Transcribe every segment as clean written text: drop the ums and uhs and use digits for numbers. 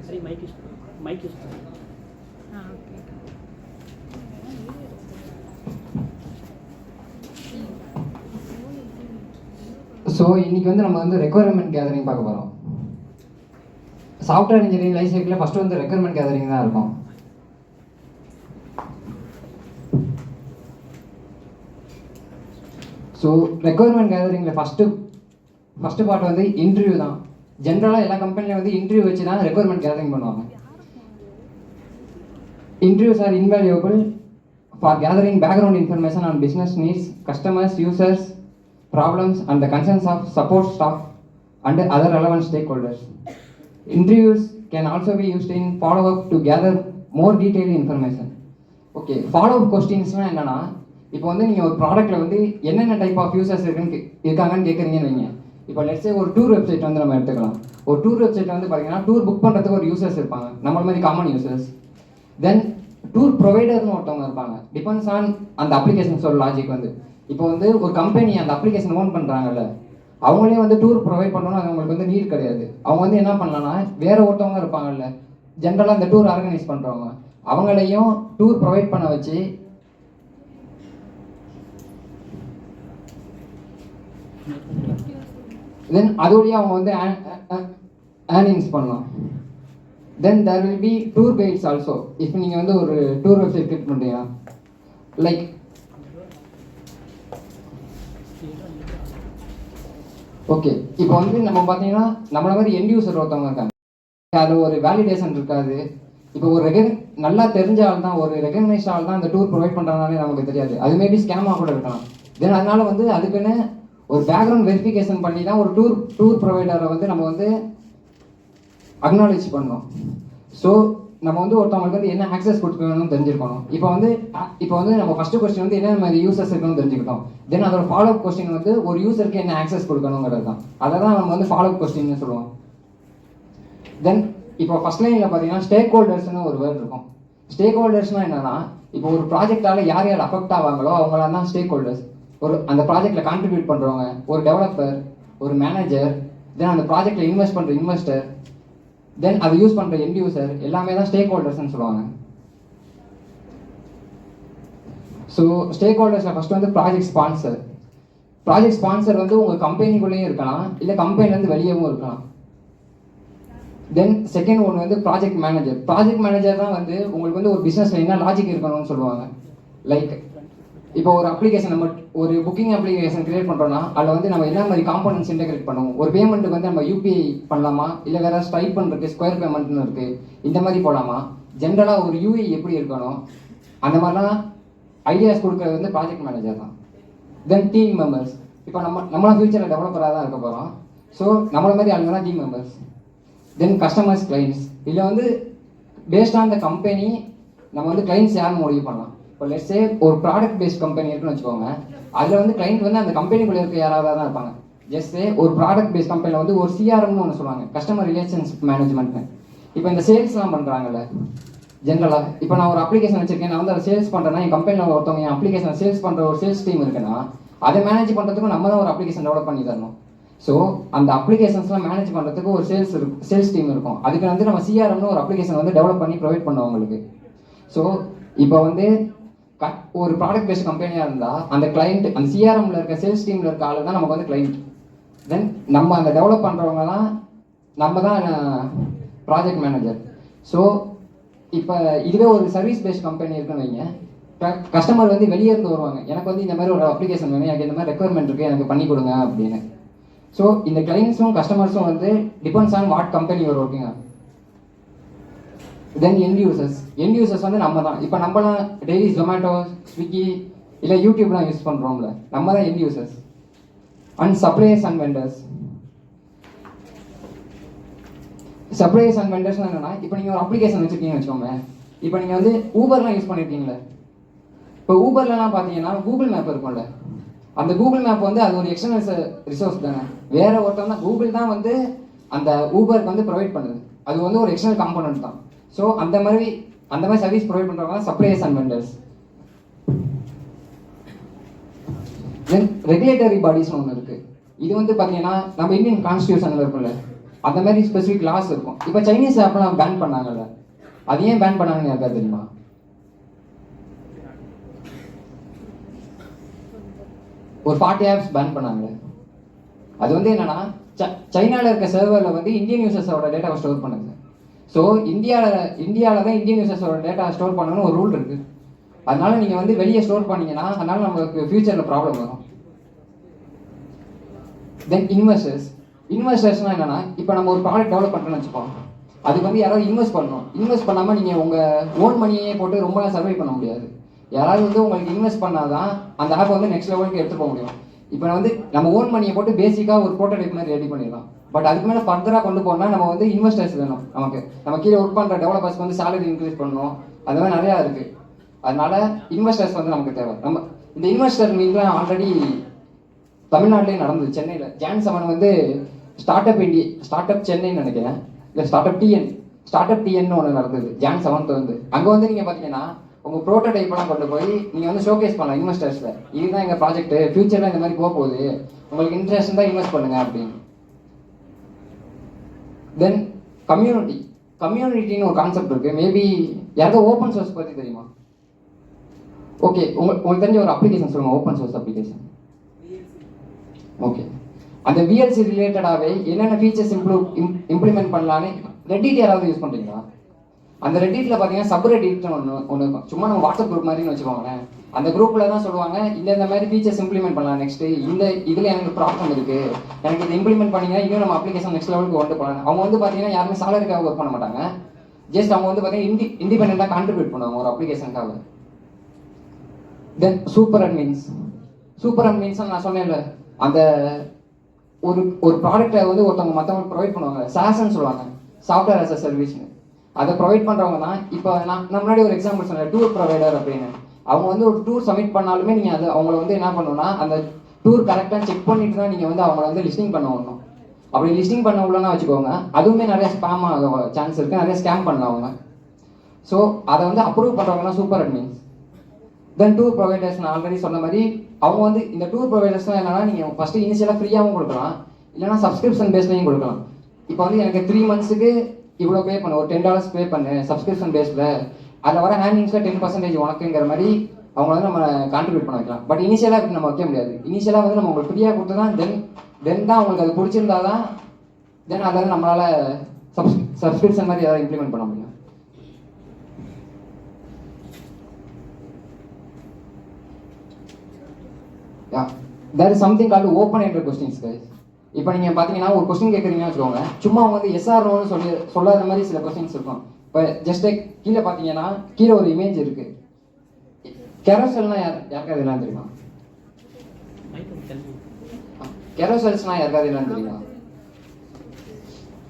சரி mic use so இன்னைக்கு வந்து நம்ம வந்து ரெக்குயர்மெண்ட் கேதரிங் பார்க்க போகிறோம். சாஃப்ட்வேர் இன்ஜினியரிங் லைஃப் சைக்கிளில் ஃபஸ்ட்டு வந்து ரெக்குயர்மெண்ட் கேதரிங் தான் இருக்கும். ஸோ ரெக்குயர்மெண்ட் கேதரிங்கில் ஃபஸ்ட்டு பார்ட் வந்து இன்டர்வியூ தான். ஜென்ரலாக எல்லா கம்பெனிலையும் வந்து இன்டர்வியூ வச்சு தான் ரெக்குயர்மெண்ட் கேதரிங் பண்ணுவாங்க. Interviews are invaluable for gathering background information on business needs, customers, users, problems and the concerns of support staff and other relevant stakeholders. Interviews can also be used in follow-up to gather more detailed information. Okay, follow-up questions-னா என்னன்னா, இப்போ வந்து நீங்கள் ஒரு ப்ராடக்ட்டில் வந்து என்னென்ன type of users இருக்காங்கன்னு கேட்குறீங்கன்னு வைங்க. இப்போ லெட்ஸே ஒரு டூர் வெப்சைட் வந்து நம்ம எடுத்துக்கலாம். ஒரு டூர் வெப்சைட் வந்து பார்த்தீங்கன்னா டூர் புக் பண்ணுறதுக்கு ஒரு யூசர்ஸ் இருப்பாங்க, நம்மள மாதிரி காமன் யூசர்ஸ். தென் டூர் ப்ரொவைடர்னு ஒருத்தவங்க இருப்பாங்க. டிபெண்ட்ஸ் ஆன் அந்த அப்ளிகேஷன்ஸோட லாஜிக் வந்து இப்போ வந்து ஒரு கம்பெனி அந்த அப்ளிகேஷன் ஓன் பண்ணுறாங்கல்ல, அவங்களே வந்து டூர் ப்ரொவைட் பண்ணணும்னு அது அவங்களுக்கு வந்து நீட் கிடையாது. அவங்க வந்து என்ன பண்ணலாம்னா, வேற ஒருத்தவங்க இருப்பாங்கல்ல, ஜென்ரலாக இந்த டூர் ஆர்கனைஸ் பண்ணுறவங்க, அவங்களையும் டூர் ப்ரொவைட் பண்ண வச்சு தென் அதோடய அவங்க வந்து ஏர்னிங்ஸ் பண்ணலாம். Then there will be tour guides also. இப்போ நீங்கள் வந்து ஒரு டூர் வெப்சைட் கிரியேட் பண்ணுறீங்க, லைக் ஓகே, இப்போ வந்து நம்ம பார்த்தீங்கன்னா நம்மள மாதிரி எண்ட் யூசர் ஒருத்தவங்க இருக்காங்க, அது ஒரு வேலிடேஷன் இருக்காது. இப்போ ஒரு நல்லா தெரிஞ்ச ஆள் தான், ஒரு ரெகக்னைஸ்ட் ஆள் தான் அந்த டூர் ப்ரொவைட் பண்ணுறதுனாலே நமக்கு தெரியாது, அது மேபி ஸ்கேமாக கூட இருக்கலாம். தென் அதனால வந்து அதுக்குன்னு ஒரு பேக்ரவுண்ட் வெரிஃபிகேஷன் பண்ணி தான் ஒரு டூர் ப்ரொவைடரை வந்து நம்ம வந்து அக்னாலேஜ் பண்ணணும். ஸோ நம்ம வந்து ஒருத்தவங்களுக்கு வந்து என்ன ஆக்சஸ் கொடுக்கணும்னு தெரிஞ்சிருக்கணும். இப்போ வந்து நம்ம ஃபர்ஸ்ட் கொஸ்டின் வந்து என்ன மாதிரி யூசர்ஸ் இருக்கணும்னு தெரிஞ்சுக்கிட்டோம். தென் அதோட ஃபாலோ அப் கொஸ்டின் வந்து ஒரு யூசருக்கு என்ன ஆக்சஸ் கொடுக்கணுங்கிறது தான். அதை தான் நம்ம வந்து ஃபாலோ அப் கொஸ்டின்னு சொல்லுவோம். தென் இப்போ ஃபர்ஸ்ட் லைனில் பார்த்தீங்கன்னா ஸ்டேக் ஹோல்டர்ஸ்னு ஒரு வேர்ட் இருக்கும். ஸ்டேக் ஹோல்டர்ஸ்னால் என்னன்னா, இப்போ ஒரு ப்ராஜெக்டால யார் யார் அஃபெக்ட் ஆவாங்களோ அவங்களாம் தான் ஸ்டேக் ஹோல்டர்ஸ். ஒரு அந்த ப்ராஜெக்டில் கான்ட்ரிபியூட் பண்ணுறவங்க, ஒரு டெவலப்பர், ஒரு மேனேஜர், தென் அந்த ப்ராஜெக்டில் இன்வெஸ்ட் பண்ணுற இன்வெஸ்டர், தென் அதை யூஸ் பண்ணுற எண்ட் யூசர், எல்லாமே தான் ஸ்டேக் ஹோல்டர்ஸ்னு சொல்லுவாங்க. ஸோ ஸ்டேக் ஹோல்டர்ஸில் ஃபர்ஸ்ட் வந்து ப்ராஜெக்ட் ஸ்பான்சர். ப்ராஜெக்ட் ஸ்பான்சர் வந்து உங்கள் கம்பெனிக்குள்ளேயும் இருக்கலாம், இல்லை கம்பெனிலேருந்து வெளியவும் இருக்கலாம். தென் செகண்ட் ஒன்று வந்து ப்ராஜெக்ட் மேனேஜர். ப்ராஜெக்ட் மேனேஜர் தான் வந்து உங்களுக்கு வந்து ஒரு பிஸ்னஸில் என்ன லாஜிக் இருக்கணும்னு சொல்லுவாங்க. லைக் இப்போ ஒரு அப்ளிகேஷன், நம்ம ஒரு புக்கிங் அப்ளிகேஷன் கிரியேட் பண்ணுறோம்னா அதில் வந்து நம்ம என்ன மாதிரி காம்போனன்ட்ஸ் இன்டெகிரேட் பண்ணுவோம். ஒரு பேமெண்ட்டுக்கு வந்து நம்ம யூபிஐ பண்ணலாமா, இல்லை வேறு ஸ்டைப் பண்ணுறதுக்கு ஸ்கொயர் பேமெண்ட்னு இருக்குது, இந்த மாதிரி போகலாமா, ஜென்ரலாக ஒரு யூஐ எப்படி இருக்கணும், அந்த மாதிரிலாம் ஐடியாஸ் கொடுக்குறது வந்து ப்ராஜெக்ட் மேனேஜர் தான். தென் டீம் மெம்பர்ஸ். இப்போ நம்மளாம் ஃபியூச்சரில் டெவலப்பராக தான் இருக்க போகிறோம். ஸோ நம்மள மாதிரி ஆளுங்க தான் டீம் மெம்பர்ஸ். தென் கஸ்டமர்ஸ், கிளைண்ட்ஸ். இதில் வந்து பேஸ்ட் ஆன் த கம்பெனி நம்ம வந்து கிளைண்ட்ஸ் யாருன்னு முடிவு பண்ணலாம். இப்போ லெட்ஸே ஒரு ப்ராடக்ட் பேஸ்ட் கம்பெனி இருக்குன்னு வச்சுக்கோங்க, அதில் வந்து கிளைண்ட் வந்து அந்த கம்பெனிக்குள்ளே இருக்க யாராவது தான் இருப்பாங்க. ஜஸ்ட் ஒரு ப்ராடக்ட் பேஸ்ட் கம்பெனியில் வந்து ஒரு சிஆர்எம்னு ஒன்று சொல்லுவாங்க, கஸ்டமர் ரிலேஷன்ஷிப் மேனேஜ்மெண்ட்னு. இப்போ இந்த சேல்ஸ்லாம் பண்ணுறாங்கல்ல ஜென்ரலாக, இப்போ நான் ஒரு அப்ளிகேஷன் வச்சிருக்கேன், நான் வந்து அதை சேல்ஸ் பண்ணுறேன்னா, என் கம்பெனியில் ஒருத்தவங்க என் அப்ளிகேஷனை சேல்ஸ் பண்ணுற ஒரு சேல்ஸ் டீம் இருக்குன்னா, அதை மேனேஜ் பண்ணுறதுக்கும் நம்ம தான் ஒரு அப்ளிகேஷன் டெவலப் பண்ணி தரணும். ஸோ அந்த அப்ளிகேஷன்ஸ்லாம் மேனேஜ் பண்ணுறதுக்கு ஒரு சேல்ஸ் டீம் இருக்கும். அதுக்கு வந்து நம்ம சிஆர்எம்னு ஒரு அப்ளிகேஷன் வந்து டெவலப் பண்ணி ப்ரொவைட் பண்ணுவோம் உங்களுக்கு. ஸோ இப்போ வந்து ஒரு ப்ராடக்ட் பேஸ்ட் கம்பெனியாக இருந்தால் அந்த கிளைண்ட், அந்த சிஆர்எம்ல இருக்க சேல்ஸ் டீமில் இருக்க ஆளு தான் நமக்கு வந்து கிளைண்ட். தென் நம்ம அந்த டெவலப் பண்ணுறவங்க தான் நம்ம தான் ப்ராஜெக்ட் மேனேஜர். ஸோ இப்போ இதுவே ஒரு சர்வீஸ் பேஸ்ட் கம்பெனி இருக்குன்னு வைங்க, கஸ்டமர் வந்து வெளியே இருந்து வருவாங்க, எனக்கு வந்து இந்த மாதிரி ஒரு அப்ளிகேஷன் வேணும், எனக்கு இந்த மாதிரி ரெக்குயர்மெண்ட் இருக்குது, எனக்கு பண்ணி கொடுங்க அப்படின்னு. ஸோ இந்த கிளைண்ட்ஸும் கஸ்டமர்ஸும் வந்து டிபெண்ட்ஸ் ஆன் வாட் கம்பெனி ஒரு ஒர்க்கிங். தென் எண்ட் யூசர்ஸ் வந்து நம்ம தான். இப்போ நம்மளாம் டெய்லி ஜொமேட்டோ, ஸ்விக்கி, இல்லை யூடியூப்லாம் யூஸ் பண்ணுறோம்ல, நம்ம தான் end users. And suppliers and vendors. Suppliers and வெண்டர்ஸ்னால் என்னன்னா, இப்போ நீங்கள் ஒரு அப்ளிகேஷன் வச்சுருக்கீங்கன்னு வச்சுக்கோங்க, இப்போ நீங்கள் வந்து ஊபர்லாம் யூஸ் பண்ணியிருக்கீங்களே, இப்போ ஊபர்லாம் பார்த்தீங்கன்னா கூகுள் மேப் இருக்கும்ல, அந்த கூகுள் மேப் வந்து அது ஒரு எக்ஸ்டர்னல் ரிசோர்ஸ் தானே, வேற ஒருத்தவங்க தான், கூகுள் தான் வந்து அந்த ஊபருக்கு வந்து ப்ரொவைட் பண்ணுது, அது வந்து ஒரு எக்ஸ்டர்னல் காம்போனன்ட் தான். ஸோ அந்த மாதிரி சர்வீஸ் ப்ரொவைட் பண்ணுறவங்க suppliers and vendors. Then regulatory பாடிஸ்னு ஒன்று இருக்குது. இது வந்து பார்த்தீங்கன்னா நம்ம இந்தியன் கான்ஸ்டியூஷனில் இருக்கும்ல, அந்த மாதிரி ஸ்பெசிஃபிக் லாஸ் இருக்கும். இப்போ சைனீஸ் ஆப்லாம் பேன் பண்ணாங்கல்ல, அது ஏன் பேன் பண்ணாங்கன்னு யாருக்கா தெரியுமா? ஒரு 40 ஆப்ஸ் பேன் பண்ணாங்க. அது வந்து என்னன்னா, சைனாவில் இருக்க சர்வரில் வந்து இந்தியன் யூசர்ஸோட டேட்டாவை ஸ்டோர் பண்ணுது. ஸோ இந்தியாவில் தான் இந்தியன் யூசர்ஸோட டேட்டா ஸ்டோர் பண்ணணும்னு ஒரு ரூல் இருக்குது. அதனால நீங்கள் வந்து வெளியே ஸ்டோர் பண்ணீங்கன்னா அதனால நமக்கு ஃபியூச்சரில் ப்ராப்ளம் வரும். தென் இன்வெஸ்டர்ஸ்னால் என்னன்னா, இப்போ நம்ம ஒரு ப்ராடக்ட் டெவலப் பண்ணுறோன்னு வச்சுப்போம், அதுக்கு வந்து யாராவது இன்வெஸ்ட் பண்ணணும். இன்வெஸ்ட் பண்ணாமல் நீங்கள் உங்கள் ஓன் மணியே போட்டு ரொம்ப நாள் சர்வை பண்ண முடியாது. யாராவது வந்து உங்களுக்கு இன்வெஸ்ட் பண்ணாதான் அந்த ஆப் வந்து நெக்ஸ்ட் லெவலுக்கு எடுத்துகிட்டு போக முடியும். இப்போ வந்து நம்ம ஓன் மணியை போட்டு பேசிக்காக ஒரு ப்ரோட்டோடைப் மாதிரி ரெடி பண்ணிடலாம். பட் அதுக்கு மேலே ஃபர்தராக கொண்டு போனால் நம்ம வந்து இன்வெஸ்டர்ஸ் வேணும். நம்ம கீழே ஒர்க் பண்ணுற டெவலப்பர்ஸ்க்கு வந்து சேலரி இன்க்ரீஸ் பண்ணணும். அது மாதிரி நிறையா இருக்குது. அதனால இன்வெஸ்டர்ஸ் வந்து நமக்கு தேவை. நம்ம இந்த இன்வெஸ்டர் மீட்லாம் ஆல்ரெடி தமிழ்நாட்டிலே நடந்தது. சென்னையில் Jan 7 வந்து ஸ்டார்ட் அப் சென்னைன்னு நினைக்கிறேன், இல்லை ஸ்டார்ட் அப் டிஎன் ஒன்று நடந்தது Jan 7 வந்து. அங்கே வந்து நீங்கள் பார்த்தீங்கன்னா உங்கள் ப்ரோட்டோடைப்லாம் கொண்டு போய் நீங்கள் வந்து ஷோகேஸ் பண்ணலாம் இன்வெஸ்டர்ஸில். இதுதான் எங்கள் ப்ராஜெக்ட், ஃபியூச்சரில் இந்த மாதிரி போக போகுது, உங்களுக்கு இன்ட்ரெஸ்ட் தான் இன்வெஸ்ட் பண்ணுங்க அப்படின்னு. தென் கம்யூனிட்டின்னு ஒரு கான்செப்ட் இருக்குது. மேபி யாருக்கும் ஓப்பன் சோர்ஸ் பற்றி தெரியுமா? ஓகே, உங்களுக்கு தெரிஞ்ச ஒரு அப்ளிகேஷன் சொல்லுங்கள், ஓப்பன் சோர்ஸ் அப்ளிகேஷன். ஓகே, அந்த VLC ரிலேட்டடாகவே என்னென்ன ஃபீச்சர்ஸ் இம்ப்ளிமெண்ட் பண்ணலான்னு ரெட்டிட் யாராவது யூஸ் பண்ணுறீங்களா? அந்த ரெட்டிட்டில் பார்த்தீங்கன்னா சப்ரெட்டிட்னு ஒன்று இருக்கும். சும்மா நம்ம வாட்ஸ்அப் குரூப் மாதிரின்னு வச்சுக்கோங்களேன். அந்த குரூப்பில் தான் சொல்லுவாங்க இந்த மாதிரி ஃபீச்சர்ஸ் இம்ப்ளிமெண்ட் பண்ணலாம், நெக்ஸ்ட்டு இந்த இதில் எனக்கு ப்ராப்ளம் இருக்குது, எனக்கு இதை இம்ப்ளிமெண்ட் பண்ணிங்கன்னா இன்னும் நம்ம அப்ளிகேஷன் நெக்ஸ்ட் லெவலுக்கு கொண்டு போகலாம். அவங்க வந்து பார்த்தீங்கன்னா யாருமே சாலரிக்காக ஒர்க் பண்ண மாட்டாங்க. ஜஸ்ட் அவங்க வந்து பார்த்தீங்கன்னா இண்டிபெண்டாக கான்ட்ரிபியூட் பண்ணுவாங்க ஒரு அப்ளிகேஷனுக்காக. தென் சூப்பர் அட்மின்ஸ் நான் சொன்னேன்ல, அந்த ஒரு ப்ராடக்ட்டை வந்து ஒருத்தவங்க மற்றவங்க ப்ரொவைட் பண்ணுவாங்க, சாஸ்ன்னு சொல்லுவாங்க, சாஃப்ட்வேர் ஆஸ் அ சர்வீஸ்னு. அதை ப்ரொவைட் பண்ணுறவங்க தான். இப்போ நான் முன்னாடி ஒரு எக்ஸாம்பிள் சொன்னேன், டூர் ப்ரொவைடர் அப்படின்னு. அவங்க வந்து ஒரு டூர் சப்மிட் பண்ணாலுமே நீங்கள் அது அவங்கள வந்து என்ன பண்ணணும்னா, அந்த டூர் கரெக்டாக செக் பண்ணிட்டு தான் நீங்கள் வந்து அவங்கள வந்து லிஸ்டிங் பண்ண வரணும். அப்படி லிஸ்டிங் பண்ண உள்ளனா வச்சுக்கோங்க, அதுவுமே நிறைய ஸ்பேம் ஆக சான்ஸ் இருக்குது, நிறைய ஸ்கேம் பண்ணலாம் அவங்க. ஸோ அதை வந்து அப்ரூவ் பண்ணுறவங்க தான் சூப்பர் அட்மின்ஸ். தென் டூர் ப்ரொவைடர்ஸ் நான் ஆல்ரெடி சொன்ன மாதிரி அவங்க வந்து இந்த டூர் ப்ரொவைடர்ஸ்லாம் என்னன்னா, நீங்கள் ஃபஸ்ட்டு இனிஷியலாக ஃப்ரீயாகவும் கொடுக்கலாம், இல்லைனா சப்ஸ்கிரிப்ஷன் பேஸ்லையும் கொடுக்கலாம். இப்போ வந்து எனக்கு 3 monthsக்கு இவ்வளோ பே பண்ணு, ஒரு $10 பே பண்ணு சப்ஸ்கிரிப்ஷன் பேஸில், அதில் வர ஹேண்டிங்ஸில் 10% உனக்குங்கிற மாதிரி அவங்க வந்து நம்ம கான்ட்ரிபியூட் பண்ண வைக்கலாம். பட் இனிஷியலாக இப்படி நம்ம வைக்க முடியாது. இனிஷியலாக வந்து நம்ம உங்களுக்கு ஃப்ரீயாக கொடுத்து தான் தென் தான் உங்களுக்கு அது பிடிச்சிருந்தா தான் தென் அதை வந்து நம்மளால் சப்ஸ்கிரிப்ஷன் மாதிரி ஏதாவது இம்ப்ளிமெண்ட் பண்ண முடியும். There is something called open-ended questions, guys. இப்போ நீங்கள் பார்த்தீங்கன்னா ஒரு கொஸ்டின் கேட்குறீங்கன்னு வச்சுக்கோங்க, சும்மா அவங்க வந்து எஸ்ஆர்னோன்னு சொல்லாத மாதிரி சில கொஸ்டின்ஸ் இருக்கும். இப்போ ஜஸ்ட் கீழே பார்த்தீங்கன்னா கீழே ஒரு இமேஜ் இருக்குது. கெரோசெல்னா யாருக்காவது எல்லாம் தெரியுமா? கெரோசெல்ஸ்னால் யாருக்காவது எல்லாம் தெரியுமா?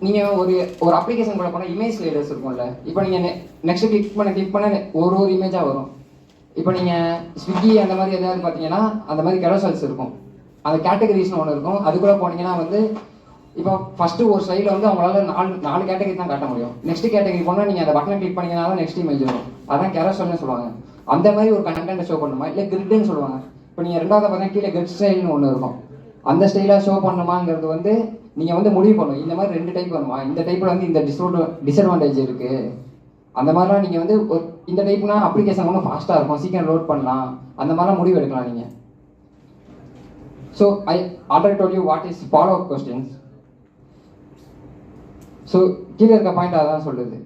நீங்கள் ஒரு அப்ளிகேஷன் கூட போனால் இமேஜ் ஸ்லைடர்ஸ் இருக்கும்ல. இப்போ நீங்கள் நெக்ஸ்ட் கிளிக் பண்ண ஒரு இமேஜாக வரும். இப்போ நீங்கள் ஸ்விக்கி அந்த மாதிரி எதாவது பார்த்தீங்கன்னா அந்த மாதிரி கெரோசெல்ஸ் இருக்கும். அந்த கேட்டகரிஸ்னு ஒன்று இருக்கும். அதுக்குள்ளே போனீங்கன்னா வந்து இப்போ ஃபஸ்ட்டு ஒரு சைடில் வந்து அவங்களால 4 கேட்டகரி தான் காட்ட முடியும். நெக்ஸ்ட் கேட்டகரி போனால் நீங்கள் அந்த பட்டனை கிளிக் பண்ணிங்கன்னா தான் நெக்ஸ்ட் இமேஜ் வரும். அதான் கெரோசெல்னு சொல்லுவாங்க. அந்த மாதிரி ஒரு கண்டென்ட்டை ஷோ பண்ணுமா, இல்லை கிரிட்னு சொல்லுவாங்க. இப்போ நீங்கள் ரெண்டாவது பார்த்தீங்கன்னா கீழே கிரிட் ஸ்டைல்னு ஒன்று இருக்கும். அந்த ஸ்டைலாக ஷோ பண்ணுமாங்கிறது வந்து நீங்கள் வந்து முடிவு பண்ணணும். இந்த மாதிரி 2 டைப் வருமா, இந்த டைப்பில் வந்து இந்த டிஸ்அட்வான்டேஜ் இருக்குது, அந்த மாதிரிலாம் நீங்கள் வந்து இந்த டைப்னா அப்ளிகேஷன் ஒன்றும் ஃபாஸ்ட்டாக இருக்கும், சீக்கிரம் லோட் பண்ணலாம், அந்த மாதிரிலாம் முடிவு எடுக்கலாம் நீங்கள். So I already told you what is follow up questions. So கீழே இருக்க பாயிண்ட் அதான் சொல்லுது.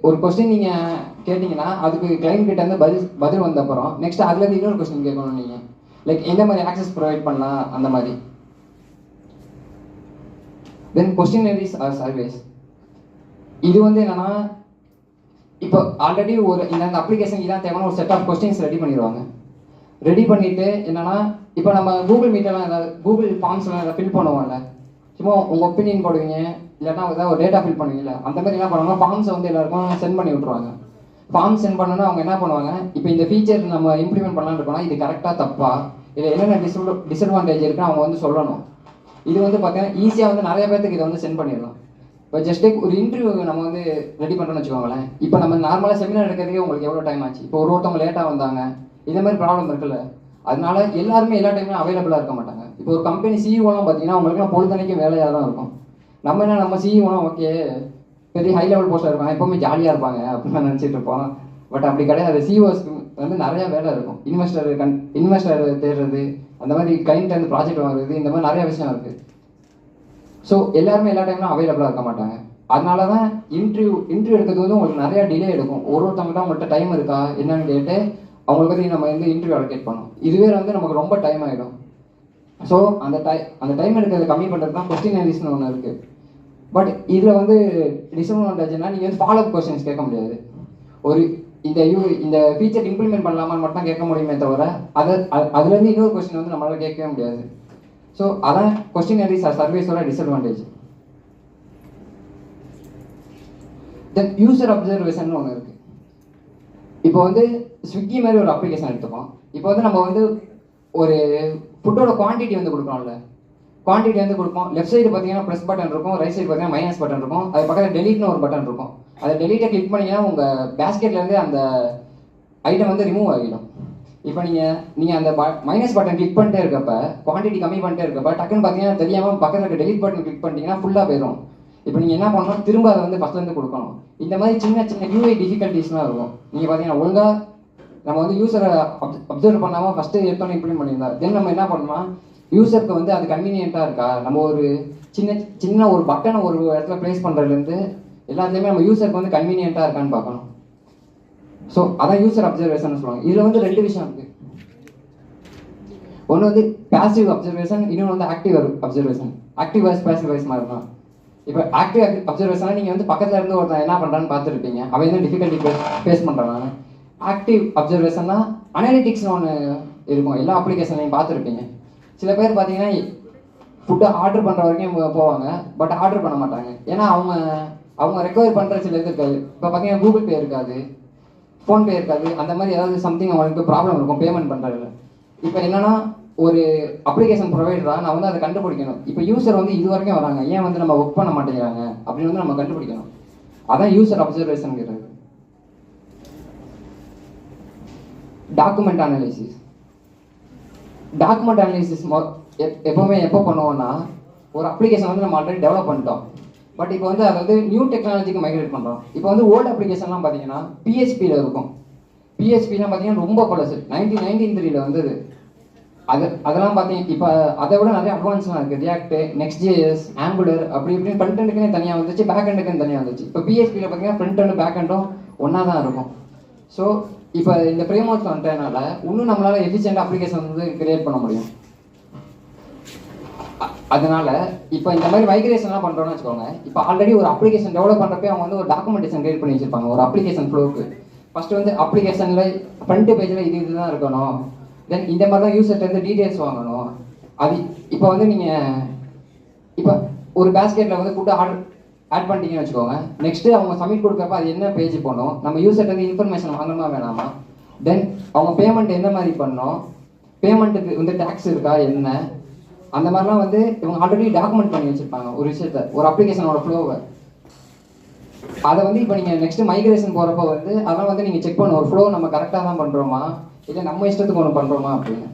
ஒரு கொஸ்டின் நீங்கள் கேட்டிங்கன்னா அதுக்கு கிளைண்ட் கிட்ட இருந்து பதில் வந்த அப்புறம் நெக்ஸ்ட் அதுலேருந்து இன்னொரு கொஸ்டின் கேட்கணும் நீங்கள். லைக் எந்த மாதிரி ஆக்சஸ் ப்ரொவைட் பண்ணலாம் அந்த மாதிரி. தென் கொஸ்டினரிஸ் ஆர் சர்வேஸ். இது வந்து என்னன்னா, இப்போ ஆல்ரெடி இந்த அப்ளிகேஷன் இதான் தேவையான ஒரு செட் ஆஃப் கொஸ்டின்ஸ் ரெடி பண்ணிடுவாங்க. ரெடி பண்ணிட்டு என்னன்னா, இப்போ நம்ம கூகுள் மீட்டெல்லாம் ஏதாவது கூகுள் ஃபார்ம்ஸ்லாம் ஏதாவது ஃபில் பண்ணுவோம்ல, சும்மா உங்கள் ஒப்பீனியன் போடுவீங்க, இல்லைன்னா ஏதாவது ஒரு டேட்டா ஃபில் பண்ணுவீங்கல்ல, அந்த மாதிரி என்ன பண்ணுவாங்க, ஃபார்ம்ஸை வந்து எல்லாருக்கும் சென்ட் பண்ணி விட்ருவாங்க. ஃபார்ம் சென்ட் பண்ணோன்னா அவங்க என்ன பண்ணுவாங்க, இப்போ இந்த ஃபீச்சர் நம்ம இம்ப்ளிமெண்ட் பண்ணலான்னு இருக்கோம்னா இது கரெக்டாக தப்பா, இல்லை என்னென்ன டிஸ்அட்வான்டேஜ் இருக்குன்னு அவங்க வந்து சொல்லணும். இது வந்து பார்த்தீங்கன்னா ஈஸியாக வந்து நிறைய பேர்த்துக்கு இதை வந்து சென்ட் பண்ணிடலாம். இப்போ ஜஸ்ட் ஒரு இன்டர்வியூ நம்ம வந்து ரெடி பண்ணுறோன்னு வச்சுக்கோங்களேன். இப்போ நம்ம நார்மலாக செமினார் எடுக்கிறதுக்கே உங்களுக்கு எவ்வளோ டைம் ஆச்சு. இப்போ ஒருத்தவங்க லேட்டாக வந்தாங்க, இதே மாதிரி ப்ராப்ளம் இருக்குல்ல. அதனால எல்லாருமே எல்லா டைம்லையும் அவைலபிளாக இருக்க மாட்டாங்க. இப்போ ஒரு கம்பெனி சிஇஓலாம் பார்த்தீங்கன்னா அவங்களுக்குலாம் பொழுதனைக்கும் வேலையாக தான் இருக்கும். நம்ம சிஇஓனா ஓகே பெரிய ஹை லெவல் போஸ்ட்டாக இருப்பாங்க, எப்போவுமே ஜாலியாக இருப்பாங்க அப்படின்னு நினச்சிட்டு இருப்போம். பட் அப்படி கிடையாது. சிஓஸ்க்கு வந்து நிறைய வேலை இருக்கும். இன்வெஸ்டர் தேடுறது, அந்த மாதிரி கிளைண்ட் வந்து ப்ராஜெக்ட் வாங்குறது, இந்த மாதிரி நிறைய விஷயம் இருக்குது. ஸோ எல்லாருமே எல்லா டைம்லாம் அவைலபிளாக இருக்க மாட்டாங்க. அதனால தான் இன்டர்வியூ எடுக்கிறது வந்து உங்களுக்கு நிறையா டிலே எடுக்கும். ஒருத்தவங்கள்ட்ட அவங்கள்ட்ட டைம் இருக்கா என்னன்னு கேட்டு அவங்களுக்கு பற்றி நம்ம வந்து இன்டர்வியூ அலோகேட் பண்ணோம். இதுவே வந்து நமக்கு ரொம்ப டைம் ஆகிடும். ஸோ அந்த டைம் எடுக்கிறத கம்மி பண்ணுறது தான் கொஸ்டினரிஸ்னு ஒன்று இருக்குது. பட் இதில் வந்து டிஸ்அட்வான்டேஜ்னா நீங்கள் வந்து ஃபாலோ அப் கொஸ்டின்ஸ் கேட்க முடியாது. ஒரு இந்த ஃபீச்சர் இம்ப்ளிமெண்ட் பண்ணலாமான்னு மட்டும் தான் கேட்க முடியுமே தவிர அதுலேருந்து இன்னொரு கொஸ்டின் வந்து நம்மளால் கேட்கவே முடியாது. ஸோ அதான் கொஸ்டினரிஸ் சர்வீஸோட டிஸ்அட்வான்டேஜ். தென் யூசர் அப்சர்வேஷன் ஒன்று இருக்குது. இப்போ வந்து ஸ்விக்கி மாதிரி ஒரு அப்ளிகேஷன் எடுத்துப்போம். இப்போ வந்து நம்ம வந்து ஒரு ஃபுட்டோட குவான்டிட்டி வந்து கொடுக்கணும்ல, குவான்டிட்டி வந்து கொடுப்போம். லெஃப்ட் சைடு பார்த்தீங்கன்னா ப்ளஸ் பட்டன் இருக்கும், ரைட் சைடு பார்த்தீங்கன்னா மைனஸ் பட்டன் இருக்கும், அது பக்கத்தில் டெலீட்னு ஒரு பட்டன் இருக்கும். அதை டெலீட்டை கிளிக் பண்ணிங்கன்னா உங்கள் பேஸ்கெட்லேருந்து அந்த ஐட்டம் வந்து ரிமூவ் ஆகிடும். இப்போ நீங்கள் அந்த மைனஸ் பட்டன் கிளிக் பண்ணிட்டே இருக்கப்ப, குவான்டிட்டி கம்மி பண்ணிட்டே இருக்கப்ப டக்குன்னு பார்த்தீங்கன்னா தெரியாமல் பக்கத்தில் இருக்க டெலீட் பட்டன் கிளிக் பண்ணிட்டீங்கன்னா ஃபுல்லாக போயிடும். இப்போ நீங்கள் என்ன பண்ணணும், திரும்ப அதை வந்து ஃபஸ்ட்லேருந்து கொடுக்கணும். இந்த மாதிரி சின்ன யூஐ டிஃபிகல்ட்டிஸ்லாம் இருக்கும். நீங்கள் பார்த்தீங்கன்னா ஒழுங்காக நம்ம வந்து யூஸரை அப்சர்வ் பண்ணாமல் ஃபஸ்ட்டு எடுத்தோன்னு இம்ப்ளிமெண்ட் பண்ணியிருந்தா தென் நம்ம என்ன பண்ணலாம், யூஸருக்கு வந்து அது கன்வீனியண்ட்டாக இருக்கா, நம்ம ஒரு சின்ன ஒரு பட்டனை ஒரு இடத்துல ப்ளேஸ் பண்ணுறதுலேருந்து எல்லாத்துலேயுமே நம்ம யூஸருக்கு வந்து கன்வீனியண்ட்டாக இருக்கான்னு பார்க்கணும். ஸோ அதான் யூசர் அப்சர்வேஷன் சொல்லுவாங்க. இதில் வந்து ரெண்டு விஷயம் இருக்குது. ஒன்று வந்து பேசிவ் அப்சர்வேஷன், இன்னொன்று வந்து active observation. Active voice passive voice மாதிரி தான். இப்போ ஆக்டிவ் அப்சர்வேஷனாக நீங்கள் வந்து பக்கத்தில் இருந்து ஒருத்தன் என்ன பண்ணுறான்னு பார்த்துருப்பீங்க, அவன் வந்து டிஃபிகல்ட்டி ஃபேஸ் பண்ணுறாங்க. ஆக்டிவ் அப்சர்வேஷன்னா அனாலிட்டிக்ஸ்னு ஒன்று இருக்கும், எல்லா அப்ளிகேஷன்லையும் பார்த்துருப்பீங்க. சில பேர் பார்த்தீங்கன்னா ஃபுட்டை ஆர்டர் பண்ணுற வரைக்கும் போவாங்க, பட் ஆர்டர் பண்ண மாட்டாங்க. ஏன்னா அவங்க ரெக்கவர் பண்ணுற சில இது இருக்காது. இப்போ பார்த்தீங்கன்னா கூகுள் பே இருக்காது, ஃபோன்பே இருக்காது, அந்த மாதிரி ஏதாவது சம்திங் அவங்களுக்கு ப்ராப்ளம் இருக்கும் பேமெண்ட் பண்ணுறதுல. இப்போ என்னன்னா ஒரு அப்ளிகேஷன் ப்ரொவைடராக நான் வந்து அதை கண்டுபிடிக்கணும். இப்போ யூசர் வந்து இது வரைக்கும் வராங்க, ஏன் வந்து நம்ம ஒர்க் பண்ண மாட்டேங்கிறாங்க அப்படின்னு வந்து நம்ம கண்டுபிடிக்கணும். அதான் யூசர் அப்சர்வேஷனுங்கிறது. டாக்குமெண்ட் அனாலிசிஸ் எப்போவுமே எப்போ பண்ணுவோம்னா, ஒரு அப்ளிகேஷன் வந்து நம்ம ஆல்ரெடி டெவலப் பண்ணிட்டோம், பட் இப்போ வந்து அதை வந்து நியூ டெக்னாலஜிக்கு மைக்ரேட் பண்ணுறோம். இப்போ வந்து ஓல்டு அப்ளிகேஷன்லாம் பார்த்தீங்கன்னா பிஹெச்பியில் இருக்கும். பிஹெச்பிலாம் பார்த்தீங்கன்னா ரொம்ப பழசு, 1993 வந்தது. அதெல்லாம் பார்த்தீங்கன்னா இப்போ அதை விட நிறைய அட்வான்ஸ்லாம் இருக்குது. ரியாக்ட், நெக்ஸ்ட்.js, ஆங்குலர் அப்படி இப்படின்னு ஃப்ரண்ட் எண்டுக்குன்னே தனியாக வந்துச்சு, பேக் எண்டுக்குன்னு தனியாக வந்துச்சு. இப்போ பிஹெச்பியில் பார்த்தீங்கன்னா ஃப்ரண்ட் எண்டும் பேக் எண்டும் ஒன்றா தான் இருக்கும். ஸோ இப்போ இந்த ஃப்ரேம் ஒர்க் வந்துட்டதுனால இன்னும் நம்மளால் எஃபிஷியண்டாக அப்ளிகேஷன் வந்து கிரியேட் பண்ண முடியும். அதனால இப்போ இந்த மாதிரி மைக்ரேஷன்லாம் பண்ணுறோன்னு வச்சுக்கோங்க. இப்போ ஆல்ரெடி ஒரு அப்ளிகேஷன் டெவலப் பண்ணுறப்பே அவங்க வந்து ஒரு டாக்குமெண்டேஷன் கிரியேட் பண்ணி வச்சிருப்பாங்க ஒரு அப்ளிகேஷன் ஃப்ளோக்கு. ஃபர்ஸ்ட் வந்து அப்ளிகேஷனில் ஃப்ரண்ட் பேஜில் இதுதான் இருக்கணும், தென் இந்த மாதிரி தான் யூசர்கிட்ட டீட்டெயில்ஸ் வாங்கணும். அது இப்போ வந்து நீங்கள் இப்போ ஒரு பேஸ்கெட்டில் வந்து ஃபுட்டு ஆட் பண்ணிட்டீங்கன்னு வச்சுக்கோங்க. நெக்ஸ்ட்டு அவங்க சப்மிட் கொடுக்குறப்ப அது என்ன பேஜ் போடணும், நம்ம யூசர்கிட்ட இன்ஃபர்மேஷன் வாங்கணுமா வேணாமா, தென் அவங்க பேமெண்ட் எந்த மாதிரி பண்ணணும், பேமெண்ட்டுக்கு வந்து டேக்ஸ் இருக்கா என்ன, அந்த மாதிரிலாம் வந்து இவங்க ஆல்ரெடி டாக்குமெண்ட் பண்ணி வச்சுருப்பாங்க ஒரு விஷயத்த, ஒரு அப்ளிகேஷனோட ஃப்ளோவை. அதை வந்து இப்போ நீங்கள் நெக்ஸ்ட்டு மைக்ரேஷன் போகிறப்ப வந்து அதெல்லாம் வந்து நீங்கள் செக் பண்ணணும், ஒரு ஃப்ளோ நம்ம கரெக்டாக தான் பண்ணுறோமா இல்லை நம்ம இஷ்டத்துக்கு ஒன்று பண்ணுறோமா அப்படின்னு.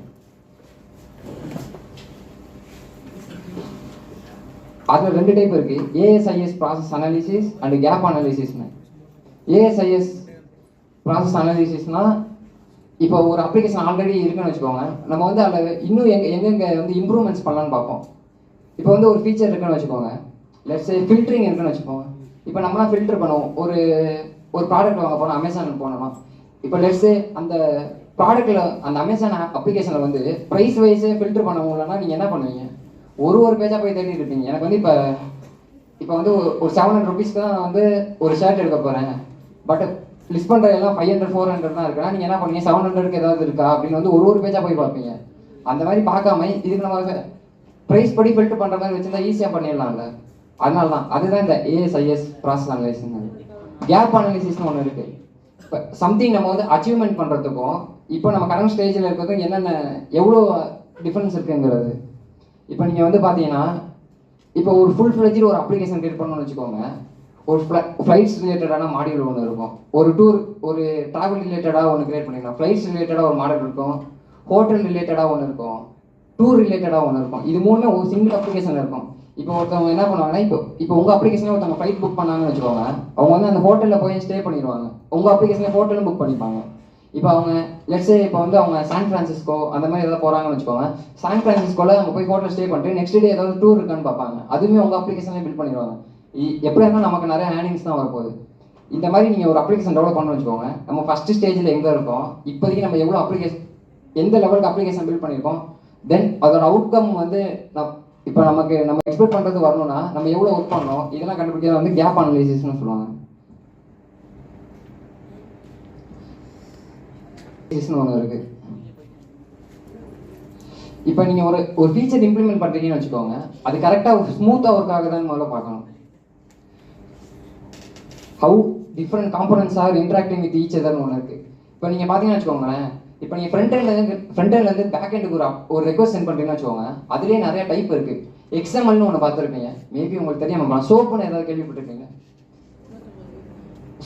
அதில் ரெண்டு டைப் இருக்குது, ASIS process analysis and gap அனாலிசிஸ்னு. ஏஎஸ்ஐஎஸ் ப்ராசஸ் அனாலிசிஸ்னால் இப்போ ஒரு அப்ளிகேஷன் ஆல்ரெடி இருக்குன்னு வச்சுக்கோங்க, நம்ம வந்து அதில் இன்னும் எங்கெங்கே வந்து இம்ப்ரூவ்மெண்ட்ஸ் பண்ணலான்னு பார்ப்போம். இப்போ வந்து ஒரு ஃபீச்சர் இருக்குன்னு வச்சுக்கோங்க, லெட்ஸ் ஃபில்டரிங் இருக்குன்னு வச்சுக்கோங்க. இப்போ நம்மளாம் ஃபில்டர் பண்ணுவோம், ஒரு ப்ராடக்ட் வாங்க போனோம், அமேசானுக்கு போனோம். இப்போ லெட்ஸ் அந்த ப்ராடக்ட்டில் அந்த அமேசான் அப்ளிகேஷனில் வந்து ப்ரைஸ் வைஸே ஃபில்டர் பண்ண முடியலன்னா நீங்கள் என்ன பண்ணுவீங்க, ஒரு பேஜாக போய் தேடிட்டு இருப்பீங்க. எனக்கு வந்து இப்போ வந்து ஒரு 700 rupeesக்கு தான் வந்து ஒரு ஷர்ட் எடுக்க போகிறேன், பட் லிஸ்ட் பண்ணுற எல்லாம் 500 400 தான் இருக்குன்னா நீங்கள் என்ன பண்ணுவீங்க, 700க்கு ஏதாவது இருக்கா அப்படின்னு வந்து ஒரு பேஜாக போய் பார்ப்பீங்க. அந்த மாதிரி பார்க்காம இதுக்கு நம்ம ப்ரைஸ் படி ஃபில்டர் பண்ணுற மாதிரி வச்சுருந்தா ஈஸியாக பண்ணிடலாம்ல. அதனால தான் அதுதான் இந்த ஏஎஸ்ஐஎஸ் ப்ராசஸ் அனலைசிஸ். கேப் அனாலிசிஸ்னு ஒன்று இருக்குது. இப்போ சம்திங் நம்ம வந்து அச்சீவ்மெண்ட் பண்ணுறதுக்கும் இப்போ நம்ம கரண்ட் ஸ்டேஜில் இருக்கிறதுக்கும் என்னென்ன எவ்வளோ டிஃப்ரென்ஸ் இருக்குங்கிறது. இப்போ நீங்கள் வந்து பார்த்தீங்கன்னா இப்போ ஒரு ஃபுல் ஃப்ளெஜ்டு ஒரு அப்ளிகேஷன் கிரியேட் பண்ணணும்னு வச்சுக்கோங்க. ஒரு ஃப்ளைட்ஸ் ரிலேட்டடான மாடியூல் ஒன்று இருக்கும், ஒரு ட்ராவல் ரிலேட்டடாக ஒன்று கிரியேட் பண்ணிக்கலாம், ஃப்ளைட்ஸ் ரிலேட்டடாக ஒரு மாடல் இருக்கும், ஹோட்டல் ரிலேட்டடாக ஒன்று இருக்கும், டூர் ரிலேட்டடாக ஒன்று இருக்கும். இது மூணுமே ஒரு சிங்கிள் அப்ளிகேஷன் இருக்கும். இப்போ ஒருத்தவங்க என்ன பண்ணுவாங்கன்னா இப்போ உங்கள் அப்ளிகேஷனில் ஒருத்தவங்க ஃப்ளைட் புக் பண்ணாங்கன்னு வச்சுக்கோங்க. அவங்க வந்து அந்த ஹோட்டலில் போய் ஸ்டே பண்ணிடுவாங்க. உங்கள் அப்ளிகேஷனில் ஹோட்டலும் புக் பண்ணிப்பாங்க. இப்போ அவங்க லெட்ஸே இப்போ வந்து அவங்க சான் ஃப்ரான்சிஸ்கோ அந்த மாதிரி ஏதாவது போகிறாங்கன்னு வச்சுக்கோங்க. சான் ஃப்ரான்சிஸ்கோவில் அவங்க போய் ஹோட்டல் ஸ்டே பண்ணிட்டு நெக்ஸ்ட் டே ஏதாவது டூர் இருக்கான்னு பார்ப்பாங்க. அதுவுமே உங்கள் அப்ளிகேஷன்லேயே பில் பண்ணிடுவாங்க. எப்படி இருந்தாலும் நமக்கு நிறைய ஏர்னிங்ஸ் தான் வரப்போகுது. இந்த மாதிரி நீங்கள் ஒரு அப்ளிகேஷன் டெவலப் பண்ணணும்னு வச்சுக்கோங்க. நம்ம ஃபஸ்ட்டு ஸ்டேஜில் எங்கே இருக்கோம், இப்போதைக்கு நம்ம எவ்வளோ அப்ளிகேஷன் எந்த லெவலுக்கு அப்ளிகேஷன் பில்ட் பண்ணியிருக்கோம், தென் அதோட அவுட்கம் வந்து இப்போ நம்ம எக்ஸ்பெக்ட் பண்ணுறது வரணும்னா நம்ம எவ்வளோ ஒர்க் பண்ணணும், இதெல்லாம் கண்டுபிடிக்கிறது வந்து கேப் அனலைசிஸ்னு சொல்லுவாங்க. ஒன்று இருக்கு. இப்போ நீங்கள் ஒரு ஃபீச்சர் இம்ப்ளிமெண்ட் பண்ணுறீங்கன்னு வச்சுக்கோங்க. அது கரெக்டாக ஸ்மூத்தாக ஒர்க் ஆகுதான்னு முதல்ல பார்க்கணும். How different components are interacting with each அதர்னு ஒன்று இருக்குது. இப்போ நீங்கள் பார்த்தீங்கன்னு வச்சுக்கோங்களேன், இப்போ நீங்கள் ஃப்ரண்ட் எண்ட்லேருந்து பேக் எண்டுக்கு ஒரு ரெக்வஸ்ட் சென்ட் பண்ணுறீங்கன்னு வச்சுக்கோங்க. அதுலேயே நிறைய டைப் இருக்குது. XMLனு ஒன்று பார்த்துருப்பீங்க, மேபி உங்களுக்கு தெரியாம சோப்புன்னு ஏதாவது கேள்விப்பட்டிருப்பீங்க.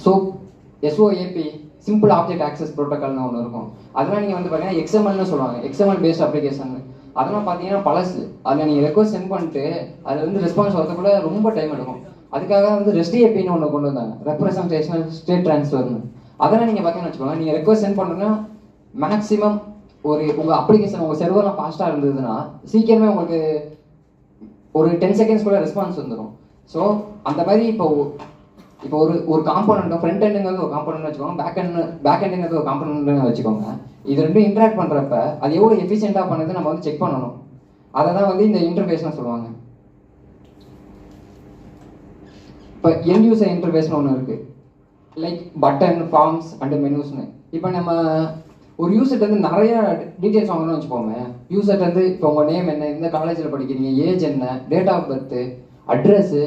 Soap SOAP simple object access ப்ரோட்டோக்கால்னு ஒன்று இருக்கும். அதெல்லாம் நீங்கள் வந்து பார்த்தீங்கன்னா XMLனு சொல்லுவாங்க, XML பேஸ்ட் அப்ளிகேஷன். அதெல்லாம் பார்த்தீங்கன்னா பழசு. அதில் நீங்கள் ரெக்வஸ்ட் சென்ட் பண்ணிட்டு அதில் வந்து ரெஸ்பான்ஸ் வரதுக்குள்ள ரொம்ப டைம் எடுக்கும். அதுக்காக வந்து REST APIன்னு ஒன்று கொண்டு வந்தாங்க, ரெப்ரசன்டேஷனல் ஸ்டேட் ட்ரான்ஸ்ஃபர்னு. அதெல்லாம் நீங்கள் பார்த்தீங்கன்னு வச்சுக்கோங்க, நீங்கள் ரெக்வஸ்ட் சென்ட் பண்ணுன்னா மேக்ஸிமம் உங்கள் அப்ளிகேஷன் உங்கள் சர்வர்லாம் ஃபாஸ்ட்டாக இருந்ததுன்னா சீக்கிரமே உங்களுக்கு ஒரு 10 செகண்ட்ஸ்குள்ள ரெஸ்பான்ஸ் வந்துடும். ஸோ அந்த மாதிரி இப்போ ஒரு காம்போனண்ட்டும் ஃப்ரண்ட் எண்டுங்கிறது ஒரு காம்போனண்ட் வச்சுக்கோங்க, பேக் எண்டுங்கிறது ஒரு காம்போனண்ட் வச்சுக்கோங்க. இது ரெண்டும் இன்ட்ராக்ட் பண்ணுறப்ப அது எவ்வளோ எஃபிஷியண்டாக பண்ணுறது நம்ம வந்து செக் பண்ணணும். அதை தான் வந்து இந்த இன்டர்ஃபேஸ்னு சொல்லுவாங்க. இப்போ எண்ட் யூசர் இன்டர்ஃபேஸ்னு ஒன்று இருக்குது, லைக் பட்டன், ஃபார்ம்ஸ் அண்ட் மெனூஸ்னு. இப்போ நம்ம ஒரு யூசர்ட்டு வந்து நிறைய டீட்டெயில்ஸ் வாங்கணும்னு வச்சுக்கோங்க. யூசர்ட்டு வந்து இப்போ உங்கள் நேம் என்ன, எந்த காலேஜில் படிக்கிறீங்க, ஏஜ் என்ன, டேட் ஆஃப் பர்த்து, அட்ரஸ்ஸு,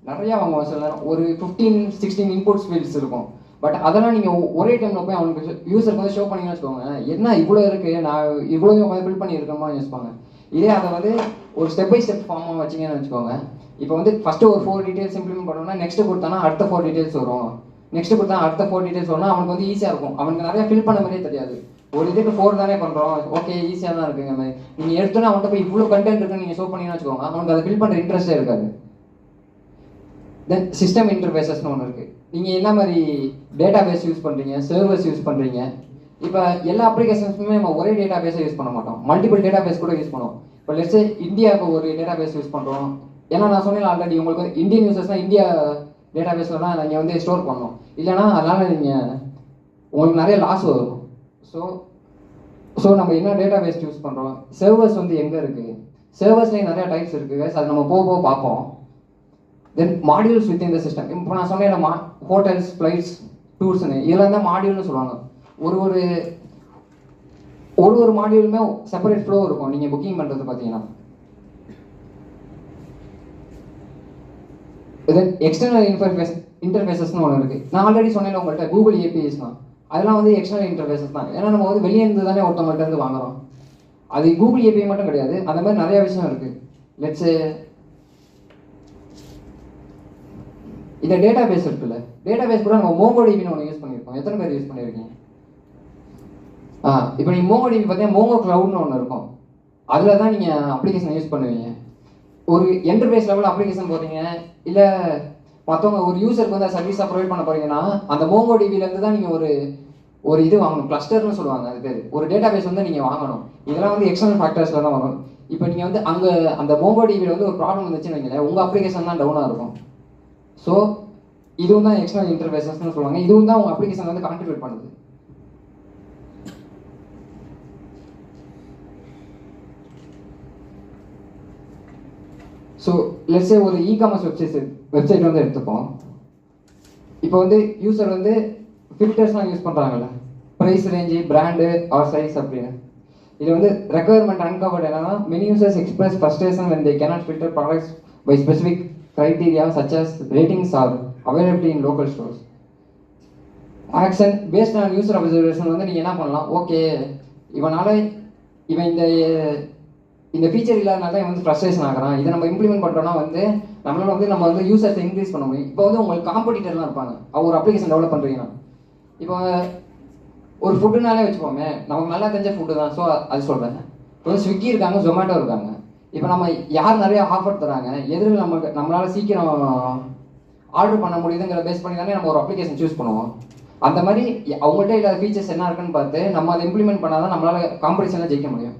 நிறையா வாங்குவோம். சில நேரம் ஒரு 15-16 இன்புட்ஸ் ஃபீல்ட்ஸ் இருக்கும். பட் அதெல்லாம் நீங்கள் ஒரே டைமில் போய் அவனுக்கு யூசருக்கு வந்து ஷோ பண்ணிங்கன்னு வச்சுக்கோங்க, என்ன இவ்வளோ இருக்குது, நான் இவ்வளோ உட்காந்து பில்ட் பண்ணியிருக்கோமா யோசிப்பாங்க. இதே அதை வந்து ஒரு ஸ்டெப் பை ஸ்டெப் ஃபார்மாக வச்சிங்கன்னு வச்சுக்கோங்க. இப்போ வந்து ஃபஸ்ட்டு ஒரு 4 டீட்டெயில்ஸ் இம்ப்ளிமெண்ட் பண்ணோம்னா நெக்ஸ்ட்டு கொடுத்தானா அடுத்த 4 டீட்டெயில்ஸ் வரும், நெக்ஸ்ட்டு கொடுத்தா அடுத்த 4 டீட்டெயில்ஸ் வரணும். அவனுக்கு வந்து ஈஸியாக இருக்கும். அவனுக்கு நிறையா ஃபில் பண்ண மாதிரியே தெரியாது. ஒரு இதுக்கு 4 தானே பண்ணுறோம், ஓகே ஈஸியாக தான் இருக்குங்க மாதிரி. நீங்கள் எடுத்தோன்னா அவன்கிட்ட போய் இவ்வளோ கண்டென்ட் இருக்குன்னு நீங்கள் ஷோ பண்ணிங்கன்னு வச்சுக்கோங்க, அவனுக்கு அதை ஃபில் பண்ணுற இன்ட்ரெஸ்ட்டே இருக்காது. தென் சிஸ்டம் இன்டர்ஃபேஸஸ்னு ஒன்று இருக்குது. நீங்கள் என்ன மாதிரி டேட்டா பேஸ் யூஸ் பண்ணுறீங்க, சர்வர்ஸ் யூஸ் பண்ணுறீங்க. இப்போ எல்லா அப்ளிகேஷன்ஸுமே நம்ம ஒரே டேட்டா பேஸை யூஸ் பண்ண மாட்டோம், மல்டிபிள் டேட்டா பேஸ் கூட யூஸ் பண்ணுவோம். இப்போ லெட்ஸே இந்தியாவுக்கு ஒரு டேட்டா பேஸ் யூஸ் பண்ணுறோம். ஏன்னா நான் சொன்னேன் ஆல்ரெடி, உங்களுக்கு இந்தியன் யூசர்ஸ்னால் இந்தியா டேட்டா பேஸில் தான் நீங்கள் வந்து ஸ்டோர் பண்ணணும். இல்லைனா அதனால் உங்களுக்கு நிறைய லாஸ் வரும். ஸோ நம்ம என்ன டேட்டா பேஸ் யூஸ் பண்ணுறோம், சர்வர்ஸ் வந்து எங்கே இருக்குது, சர்வர்ஸ்லேயே நிறையா டைப்ஸ் இருக்குது, அது நம்ம போக பார்ப்போம். Then modules within the system. இப்போ நான் சொன்னேன் ஹோட்டல்ஸ், ஃப்ளைட்ஸ், டூர்ஸ்னு, இதெல்லாம் தான் மாடியூல்னு சொல்லுவாங்க. ஒரு மாடியூலுமே செப்பரேட் ஃப்ளோ இருக்கும். நீங்கள் புக்கிங் பண்ணுறது பார்த்தீங்கன்னா தென் எக்ஸ்டர்னல் இன்டர்ஃபேஸஸ்னு ஒன்று இருக்குது. நான் ஆல்ரெடி சொன்னேன் உங்கள்கிட்ட கூகுள் APIs தான். அதெல்லாம் வந்து எக்ஸ்டர்னல் இன்டர்ஃபேஸஸ் தான். ஏன்னா நம்ம வந்து வெளியே இருந்து தானே ஒருத்தவங்கள்ட்ட இருந்து வாங்குறோம். அது கூகுள் API மட்டும் கிடையாது, அந்த மாதிரி நிறைய விஷயம் இருக்குது. லெட்ஸ் இந்த டேட்டா பேஸ் இருக்குல்ல, டேட்டா பேஸ் கூட நம்ம MongoDBன்னு ஒன்று யூஸ் பண்ணியிருக்கோம். எத்தனை பேர் யூஸ் பண்ணியிருக்கீங்க? இப்போ நீங்கள் MongoDB பார்த்தீங்கன்னா Mongo Cloudனு ஒன்று இருக்கும். அதில் தான் நீங்கள் அப்ளிகேஷன் யூஸ் பண்ணுவீங்க. ஒரு என்டர்பிரைஸ் லெவலில் அப்ளிகேஷன் போகிறீங்க, இல்லை மற்றவங்க ஒரு யூசருக்கு வந்து சர்வீஸாக ப்ரொவைட் பண்ண போகிறீங்கன்னா அந்த MongoDBலேருந்து தான் நீங்கள் ஒரு இது வாங்கணும், கிளஸ்டர்னு சொல்லுவாங்க அது பேர். ஒரு டேட்டா பேஸ் வந்து நீங்கள் வாங்கணும். இதெல்லாம் வந்து எக்ஸ்டர்னல் ஃபேக்டர்ஸில் தான் வரும். இப்போ நீங்கள் வந்து அங்கே அந்த MongoDBயில் வந்து ஒரு ப்ராப்ளம் வந்துச்சுன்னு வைங்களேன், உங்கள் அப்ளிகேஷன் தான் டவுனாக இருக்கும். ஸோ இதுவும் தான் எக்ஸ்டர்னல் இன்டர்ஃபேஸஸ்னு சொல்லுவாங்க. இதுவும் தான் உங்கள் அப்ளிகேஷன் வந்து கான்ட்ரிபியூட் பண்ணுது. ஸோ லெட்ஸே ஒரு இ-காமர்ஸ் வெப்சைட் வந்து எடுத்துப்போம். இப்போ வந்து யூசர் வந்து ஃபில்டர்ஸ்லாம் யூஸ் பண்ணுறாங்கல்ல, price range, brand or size அப்படின்னு. இது வந்து ரெக்குயர்மெண்ட் அன்கவர்ட் என்னன்னா, many users express frustration when they cannot filter products by specific criteria such as ratings or availability in local stores. Action based on user observation வந்து நீங்கள் என்ன பண்ணலாம், okay இவன் இந்த ஃபீச்சர் இல்லாதனால தான் வந்து ஃப்ரஸ்ட்ரேஷன் ஆகிறான், இதை நம்ம இம்ப்ளிமெண்ட் பண்ணுறோன்னா வந்து நம்ம வந்து யூசர்ஸை இன்க்ரீஸ் பண்ண முடியும். இப்போ வந்து உங்களுக்கு காம்படிட்டர்லாம் இருப்பாங்க, ஒரு அப்ளிகேஷன் டெவலப் பண்ணுறீங்கன்னா. இப்போ ஒரு ஃபுட்டுனாலே வச்சுப்போமே, நமக்கு நல்லா தெரிஞ்ச ஃபுட்டு தான். ஸோ அது சொல்கிறேன். இப்போ ஸ்விக்கி இருக்காங்க, ஜொமேட்டோ இருக்காங்க. இப்போ நம்ம யார் நிறைய ஆஃபர் தராங்க, எதில் நம்மளால சீக்கிரம் ஆர்டர் பண்ண முடியுதுங்கிற பேஸ் பண்ணி தானே நம்ம ஒரு அப்ளிகேஷன் சூஸ் பண்ணுவோம். அந்த மாதிரி அவங்கள்ட்ட இல்லாத ஃபீச்சர்ஸ் என்ன இருக்குன்னு பார்த்து நம்ம அதை இம்ப்ளிமெண்ட் பண்ணால் தான் நம்மளால காம்படிஷனில் ஜெயிக்க முடியும்.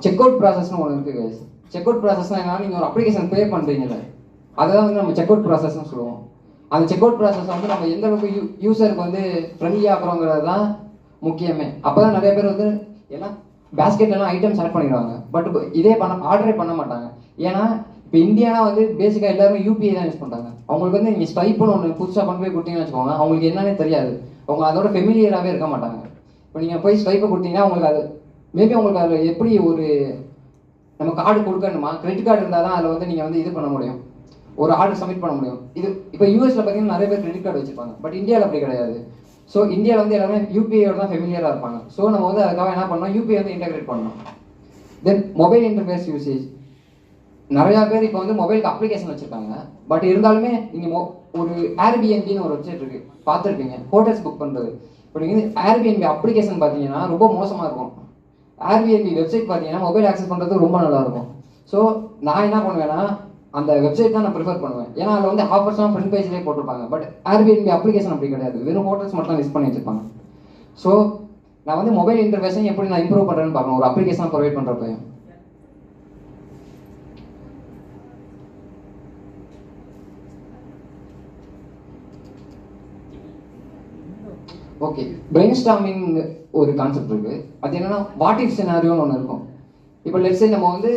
செக் அவுட் ப்ராசஸ்னு ஒன்று இருக்குது கைஸ். செக் அவுட் ப்ராசஸ்னால் என்னன்னா, நீங்கள் ஒரு அப்ளிகேஷன் பே பண்ணுறீங்கல்ல, அதுதான் வந்து நம்ம செக் அவுட் ப்ராசஸ்னு சொல்லுவோம். அந்த செக் அவுட் ப்ராசஸ் வந்து நம்ம எந்த அளவுக்கு யூசருக்கு வந்து ஃப்ரெண்ட்லி ஆகிறோங்கிறது தான் முக்கியமே. அப்போ தான் நிறைய பேர் வந்து எல்லாம் பேஸ்கெட்லாம் ஐட்டம்ஸ் ஆட் பண்ணிடுவாங்க, பட் இதே ஆர்டரே பண்ண மாட்டாங்க. ஏன்னா இப்போ இந்தியானா வந்து பேசிக்காக எல்லாருமே யூபிஐ தான் யூஸ் பண்ணுறாங்க. அவங்களுக்கு வந்து நீங்கள் ஸ்வைப்புன்னு ஒன்று புதுசாக கொண்டு போய் கொடுத்தீங்கன்னு வச்சுக்கோங்க, அவங்களுக்கு என்னன்னே தெரியாது, அவங்க அதோட ஃபெமிலியராகவே இருக்க மாட்டாங்க. இப்போ நீங்கள் போய் ஸ்வைப்பை கொடுத்தீங்கன்னா உங்களுக்கு அது மேபி உங்களுக்கு அதில் எப்படி ஒரு நம்ம கார்டு கொடுக்கணுமா, கிரெடிட் கார்டு இருந்தால் தான் அதில் வந்து நீங்கள் வந்து இது பண்ண முடியும், ஒரு ஆர்டர் சப்மிட் பண்ண முடியும். இது இப்போ யூஎஸ்ல பார்த்தீங்கன்னா நிறைய பேர் கிரெடிட் கார்டு வச்சிருப்பாங்க, பட் இந்தியாவில் அப்படி கிடையாது. ஸோ இந்தியாவில் வந்து எல்லாமே யூபிஐயோட தான் ஃபெமிலியராக இருப்பாங்க. ஸோ நம்ம வந்து அதுக்காக என்ன பண்ணணும், யூபிஐ வந்து இன்டெகிரேட் பண்ணணும். தென் மொபைல் இன்டர்ஃபேஸ் யூசேஜ். நிறையா பேர் இப்போ வந்து மொபைலுக்கு அப்ளிகேஷன் வச்சுருக்காங்க, பட் இருந்தாலுமே நீங்கள் ஒரு ஏர்பிஎன்பின்னு ஒரு வெப்சைட் இருக்குது, பார்த்துருப்பீங்க, ஹோட்டல்ஸ் புக் பண்ணுறது. இப்போ நீங்கள் ஏர்பிஎன்பி அப்ளிகேஷன் பார்த்தீங்கன்னா ரொம்ப மோசமாக இருக்கும். ஏர்பிஎன்பி வெப்சைட் பார்த்தீங்கன்னா மொபைல் ஆக்சஸ் பண்ணுறது ரொம்ப நல்லாயிருக்கும். ஸோ நான் என்ன பண்ணுவேன்னா, அந்த வெப்சைட் தான் நான் ப்ரிஃபர் பண்ணுவேன். ஏன்னா அதில் வந்து ஆஃபர்ஸ்லாம் ஃப்ரண்ட் பேஜ்லேயே போட்டிருப்பாங்க, பட் ஏர்பிஎன்பி அப்ளிகேஷன் அப்படி கிடையாது, வெறும் ஹோட்டல்ஸ் மட்டும் லிஸ்ட் பண்ணி வச்சிருப்பாங்க. ஸோ நான் வந்து மொபைல் இன்டர்ஃபேஸையும் எப்படி நான் இம்ப்ரூவ் பண்ணுறேன்னு பார்க்கணும் ஒரு அப்ளிகேஷன் ப்ரொவைட் பண்ணுறப்பையும். ஓகே, பிரெயின் ஸ்டார்மிங் ஒரு கான்செப்ட் இருக்குது. அது என்னன்னா, வாட் இஃப் சினாரியோன்னு ஒன்று இருக்கும். இப்போ லெட்ஸ் நம்ம வந்து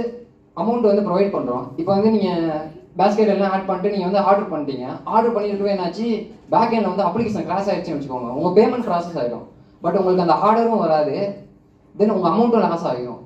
அமௌண்ட் வந்து ப்ரொவைட் பண்ணுறோம். இப்போ வந்து நீங்கள் பேஸ்கெட் எல்லாம் ஆட் பண்ணிட்டு நீங்கள் வந்து ஆர்டர் பண்ணிட்டீங்க. ஆர்டர் பண்ணியிருக்கவே என்னாச்சு, பேக் எண்டில் வந்து அப்ளிகேஷன் கிராஷ் ஆகிடுச்சுன்னு வச்சுக்கோங்க, உங்கள் பேமெண்ட் ப்ராசஸ் ஆகிடும், பட் உங்களுக்கு அந்த ஆர்டரும் வராது, தென் உங்கள் அமௌண்ட்டும் லாஸ் ஆகிடும்.